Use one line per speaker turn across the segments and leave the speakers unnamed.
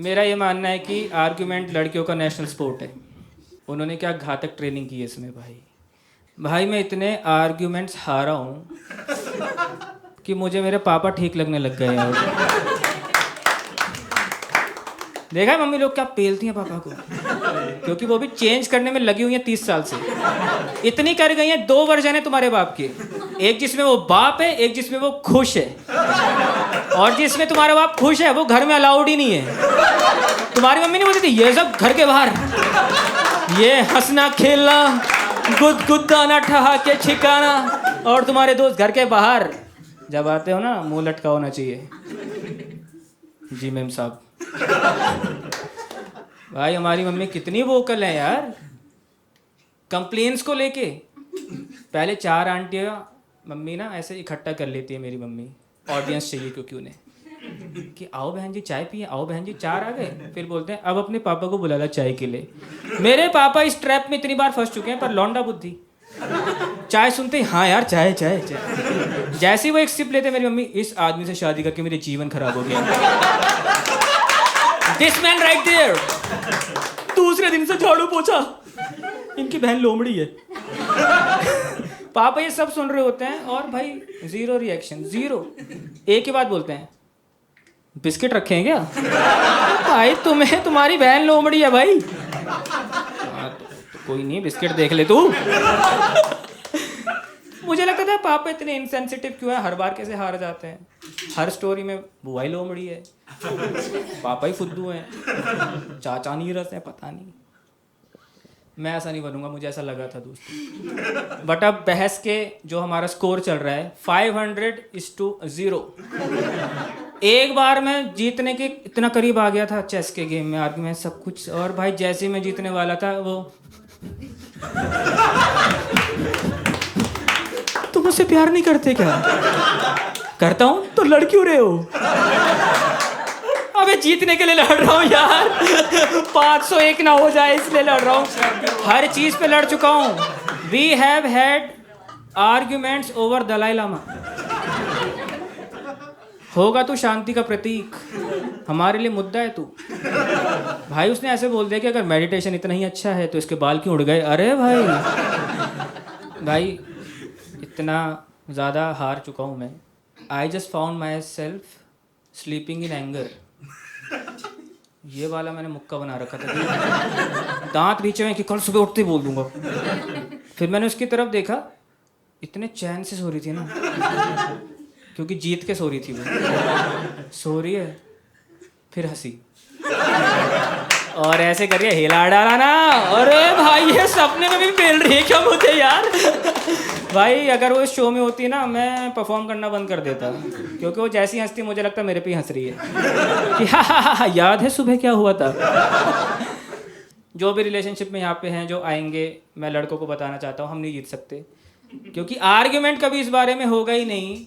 मेरा ये मानना है कि आर्ग्यूमेंट लड़कियों का नेशनल स्पोर्ट है। उन्होंने क्या घातक ट्रेनिंग की है इसमें। भाई मैं इतने आर्ग्यूमेंट्स हारा हूँ कि मुझे मेरे पापा ठीक लगने लग गए हैं। देखा है मम्मी लोग क्या पेलती हैं पापा को, क्योंकि वो भी चेंज करने में लगी हुई हैं 30 साल से। इतनी कर गई हैं, 2 वर्जन है तुम्हारे बाप के, एक जिसमें वो बाप है, एक जिसमें वो खुश है। और जिसमें तुम्हारा बाप खुश है वो घर में अलाउड ही नहीं है। तुम्हारी मम्मी नहीं बोलती थी ये सब घर के बाहर, ये हंसना खेलना गुदगुदाना ठहाके छिकाना, और तुम्हारे दोस्त घर के बाहर। जब आते हो ना मुंह लटका होना चाहिए। जी मैम साहब। भाई हमारी मम्मी कितनी वोकल है यार कंप्लेंट्स को लेके। पहले 4 आंटियाँ मम्मी ना ऐसे इकट्ठा कर लेती है मेरी मम्मी, ऑडियंस चाहिए क्योंकि उन्हें, कि आओ बहन जी चाय पिए, आओ बहन जी 4 आ गए। फिर बोलते हैं अब अपने पापा को बुला ला चाय के लिए। मेरे पापा इस ट्रैप में इतनी बार फंस चुके हैं, पर लौंडा बुद्धि। चाय सुनते ही हाँ यार चाय चाय चाय। जैसे ही वो एक सिप लेते मेरी मम्मी, इस आदमी से शादी करके मेरे जीवन खराब हो गया। This man right there. दूसरे दिन से झाड़ू पोछा, इनकी बहन लोमड़ी है। पापा ये सब सुन रहे होते हैं और भाई जीरो रिएक्शन, जीरो। एक ही बात बोलते हैं, बिस्किट रखे हैं क्या? भाई तुम्हें तुम्हारी बहन लोमड़ी है भाई। तो कोई नहीं, बिस्किट देख ले तू। मुझे लगता था पापा इतने इनसेंसिटिव क्यों है, हर बार कैसे हार जाते हैं। हर स्टोरी में बुआ ही लोमड़ी है, पापा ही फुद्दू हैं, चाचा नहीं रस है, पता नहीं। मैं ऐसा नहीं बनूंगा, मुझे ऐसा लगा था दोस्तों। बट अब बहस के जो हमारा स्कोर चल रहा है 500-0। एक बार मैं जीतने के इतना करीब आ गया था चेस के गेम में, आर्ग्यूमेंट सब कुछ। और भाई जैसे मैं जीतने वाला था वो तुम मुझसे प्यार नहीं करते क्या? करता हूं तो लड़ क्यों रहे हो? अबे जीतने के लिए लड़ रहा हूँ यार, 501 ना हो जाए इसलिए लड़ रहा हूँ। हर चीज पे लड़ चुका हूँ। We have had arguments over Dalai Lama. होगा तू शांति का प्रतीक, हमारे लिए मुद्दा है तू। भाई उसने ऐसे बोल दिया कि अगर मेडिटेशन इतना ही अच्छा है तो इसके बाल क्यों उड़ गए। अरे भाई इतना ज़्यादा हार चुका हूँ मैं। I just found my self sleeping in anger. ये वाला मैंने मुक्का बना रखा था, दांत नीचे में कि कल सुबह उठते ही बोल दूंगा। फिर मैंने उसकी तरफ देखा, इतने चैन से सो रही थी ना, क्योंकि जीत के सो रही थी वो। सो रही है, फिर हंसी और ऐसे करके हिला डाला ना। अरे भाई ये सपने में भी फेल रही है क्या मुझे यार? भाई अगर वो इस शो में होती ना, मैं परफॉर्म करना बंद कर देता, क्योंकि वो जैसी हंसती मुझे लगता मेरे पे ही हंस रही है कि हा, याद है सुबह क्या हुआ था। जो भी रिलेशनशिप में यहाँ पे हैं जो आएंगे, मैं लड़कों को बताना चाहता हूँ हम नहीं जीत सकते, क्योंकि आर्ग्यूमेंट कभी इस बारे में होगा ही नहीं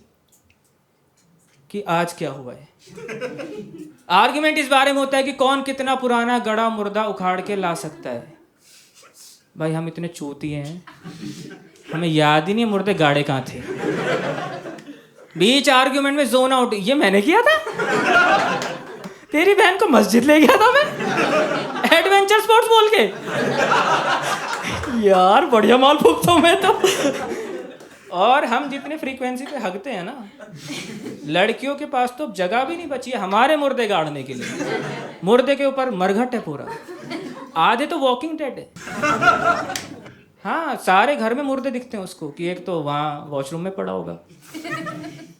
कि आज क्या हुआ है। आर्ग्यूमेंट इस बारे में होता है कि कौन कितना पुराना गड़ा मुर्दा उखाड़ के ला सकता है। भाई हम इतने चूतिए हैं, हमें याद ही नहीं मुर्दे गाड़े कहाँ थे। बीच आर्ग्यूमेंट में जोन आउट, ये मैंने किया था। तेरी बहन को मस्जिद ले गया था मैं एडवेंचर स्पोर्ट्स बोल के। यार बढ़िया माल फूकता हूँ मैं तो। और हम जितने फ्रीक्वेंसी पे हगते हैं ना, लड़कियों के पास तो जगह भी नहीं बची है हमारे मुर्दे गाड़ने के लिए। मुर्दे के ऊपर मरघट है पूरा, आधे तो वॉकिंग डेड है। हाँ सारे घर में मुर्दे दिखते हैं उसको, कि एक तो वहाँ वॉशरूम में पड़ा होगा,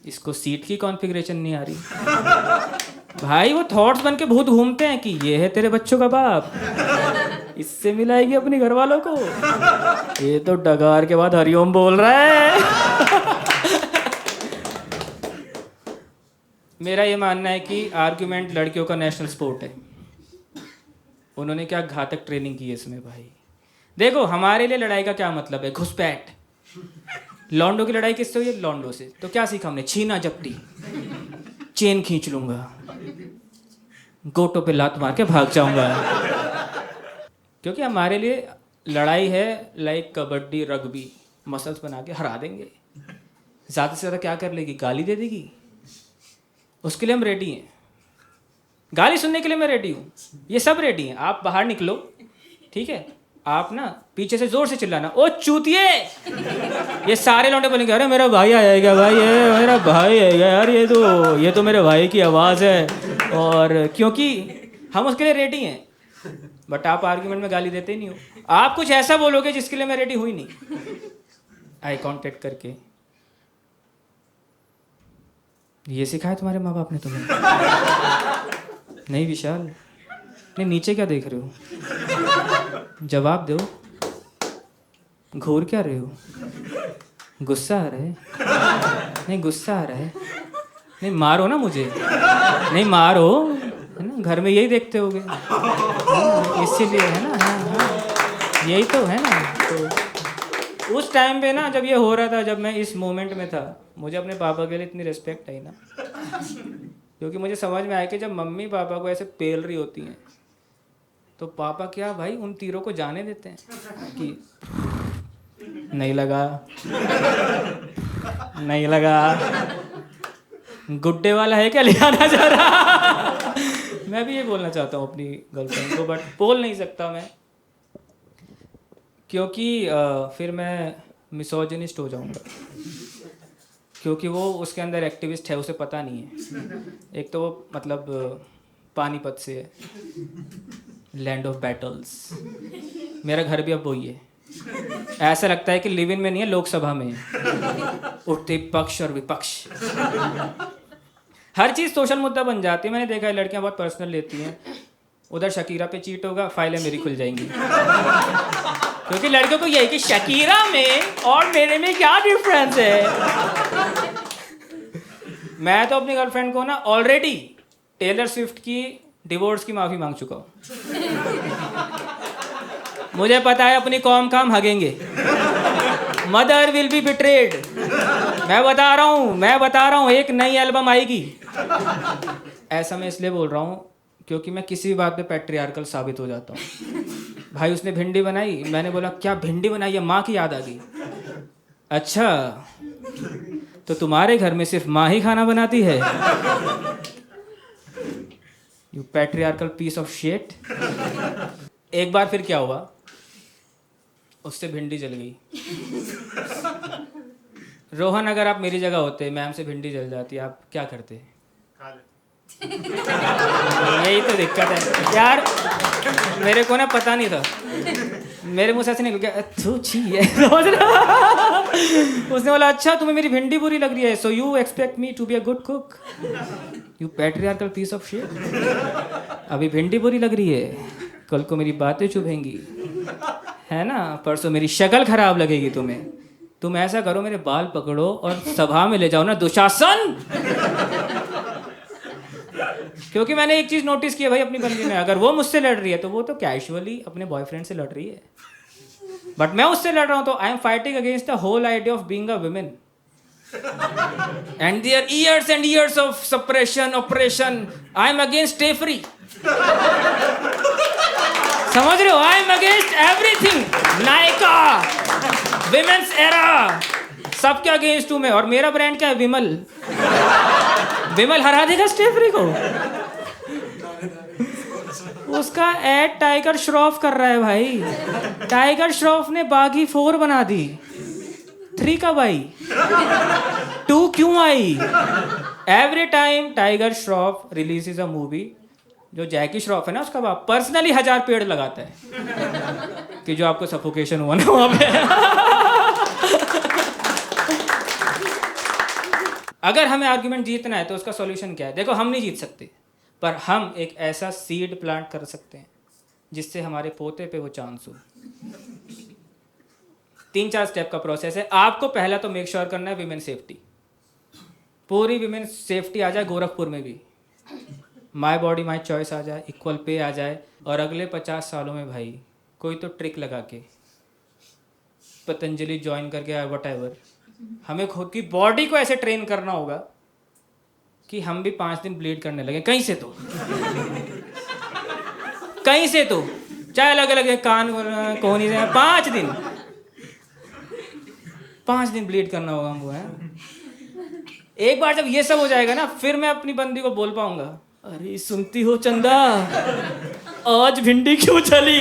इसको सीट की कॉन्फ़िगरेशन नहीं आ रही। भाई वो थॉट्स बन के भूत घूमते हैं कि ये है तेरे बच्चों का बाप, इससे मिलाएगी अपने घर वालों को। ये तो डगार के बाद हरिओम बोल रहा है। मेरा ये मानना है कि आर्ग्यूमेंट लड़कियों का नेशनल स्पोर्ट है। उन्होंने क्या घातक ट्रेनिंग की है इसमें। भाई देखो हमारे लिए लड़ाई का क्या मतलब है, घुसपैठ। लॉन्डो की लड़ाई किससे हुई है? लॉन्डो से। तो क्या सीखा हमने? छीना झपटी, चेन खींच लूंगा, गोटो पे लात मार के भाग जाऊंगा। क्योंकि हमारे लिए लड़ाई है लाइक कबड्डी रग्बी, मसल्स बना के हरा देंगे। ज़्यादा से ज़्यादा क्या कर लेगी? गाली दे देगी। उसके लिए हम रेडी हैं। गाली सुनने के लिए मैं रेडी हूँ, ये सब रेडी हैं। आप बाहर निकलो, ठीक है, आप ना पीछे से जोर से चिल्लाना, ओ चूतिए। ये सारे लौंडे बोलेंगे अरे मेरा भाई आएगा भाई, ये मेरा भाई आएगा यार, ये तो मेरे भाई की आवाज़ है। और क्योंकि हम उसके लिए रेडी हैं, बट आप आर्ग्यूमेंट में गाली देते ही नहीं हो। आप कुछ ऐसा बोलोगे जिसके लिए मैं रेडी हुई नहीं। आई कांटेक्ट करके, ये सिखाया तुम्हारे माँ बाप ने तुम्हें? नहीं विशाल, नहीं नीचे क्या देख रहे हो, जवाब दो। घूर क्या रहे हो? गुस्सा आ रहा है? नहीं गुस्सा आ रहा है? नहीं मारो ना मुझे, नहीं मारो, है ना, घर में यही देखते होगे, इसीलिए है ना। हाँ, यही तो है ना। तो उस टाइम पे ना जब ये हो रहा था, जब मैं इस मोमेंट में था, मुझे अपने पापा के लिए इतनी रिस्पेक्ट आई ना, क्योंकि मुझे समझ में आया कि जब मम्मी पापा को ऐसे पेल रही होती हैं तो पापा क्या भाई उन तीरों को जाने देते हैं कि नहीं लगा, नहीं लगा, गुड्डे वाला है क्या ले आना जा रहा। मैं भी ये बोलना चाहता हूँ अपनी गर्लफ्रेंड को, बट बोल नहीं सकता मैं, क्योंकि फिर मैं मिसोजिनिस्ट हो जाऊंगा, क्योंकि वो उसके अंदर एक्टिविस्ट है, उसे पता नहीं है। एक तो वो मतलब पानीपत से है, लैंड ऑफ बैटल्स। मेरा घर भी अब वही है, ऐसा लगता है कि लिव इन में नहीं है, लोकसभा में है। उठते पक्ष और विपक्ष, हर चीज़ सोशल मुद्दा बन जाती है। मैंने देखा है लड़कियां बहुत पर्सनल लेती हैं, उधर शकीरा पे चीट होगा, फाइलें मेरी खुल जाएंगी, क्योंकि लड़कियों को यही कि शकीरा में और मेरे में क्या डिफरेंस है। मैं तो अपनी गर्लफ्रेंड को ना ऑलरेडी टेलर स्विफ्ट की डिवोर्स की माफ़ी मांग चुका हूँ। मुझे पता है अपनी कौम का हम हगेंगे, मदर विल बी बिट्रेड। मैं बता रहा हूँ एक नई एल्बम आएगी। ऐसा मैं इसलिए बोल रहा हूँ क्योंकि मैं किसी भी बात पे पैट्रियार्कल साबित हो जाता हूँ। भाई उसने भिंडी बनाई, मैंने बोला क्या भिंडी बनाई है, माँ की याद आ गई। अच्छा तो तुम्हारे घर में सिर्फ माँ ही खाना बनाती है? You patriarchal piece of shit. एक बार फिर क्या हुआ, उससे भिंडी जल गई। रोहन अगर आप मेरी जगह होते, मैम से भिंडी जल जाती, आप क्या करते? यही तो दिक्कत है यार, मेरे को ना पता नहीं था, मेरे मुंह से ऐसे निकल गया तू छी है। उसने बोला अच्छा तुम्हें मेरी भिंडी बुरी लग रही है, so you expect me to be a good cook, you patriarchal piece of shit. अभी भिंडी बुरी लग रही है, कल को मेरी बातें चुभेंगी, है ना, परसों मेरी शक्ल खराब लगेगी तुम्हें। तुम ऐसा करो मेरे बाल पकड़ो और सभा में ले जाओ ना, दुशासन। क्योंकि मैंने एक चीज नोटिस की है भाई अपनी बंदी में, अगर वो मुझसे लड़ रही है तो वो तो कैजुअली अपने बॉयफ्रेंड से लड़ रही है, बट मैं उससे लड़ रहा हूं तो I am fighting against the whole idea of being a women and their years and years of suppression operation. I am against Stayfree, समझ रहे हो? I am against everything, Nykaa, women's era, सबके अगेंस्ट हूं मैं। और मेरा brand क्या है? विमल। विमल हरा देगा स्टे फ्री को। उसका एड टाइगर श्रॉफ कर रहा है भाई। टाइगर श्रॉफ ने बागी 4 बना दी, 3 कब आई, 2 क्यों आई? Every time Tiger Shroff releases a movie, जो जैकी श्रॉफ है ना उसका बाप पर्सनली 1000 पेड़ लगाता है कि जो आपको सफोकेशन हुआ ना वहां पे। अगर हमें आर्गुमेंट जीतना है तो उसका सॉल्यूशन क्या है? देखो हम नहीं जीत सकते, पर हम एक ऐसा सीड प्लांट कर सकते हैं जिससे हमारे पोते पे वो चांस हो। 3-4 स्टेप का प्रोसेस है। आपको पहला तो मेक श्योर करना है विमेन सेफ्टी, पूरी विमेन सेफ्टी आ जाए गोरखपुर में भी, माई बॉडी माई चॉइस आ जाए, इक्वल पे आ जाए, और अगले 50 सालों में भाई कोई तो ट्रिक लगा के पतंजलि ज्वाइन करके वट एवर, हमें खुद की बॉडी को ऐसे ट्रेन करना होगा कि हम भी 5 दिन ब्लीड करने लगे कहीं से तो, कहीं से तो, चाहे अलग अलग है, कान कोहनी से, 5 दिन ब्लीड करना होगा हमको, है। एक बार जब ये सब हो जाएगा ना, फिर मैं अपनी बंदी को बोल पाऊंगा अरे सुनती हो चंदा, आज भिंडी क्यों चली?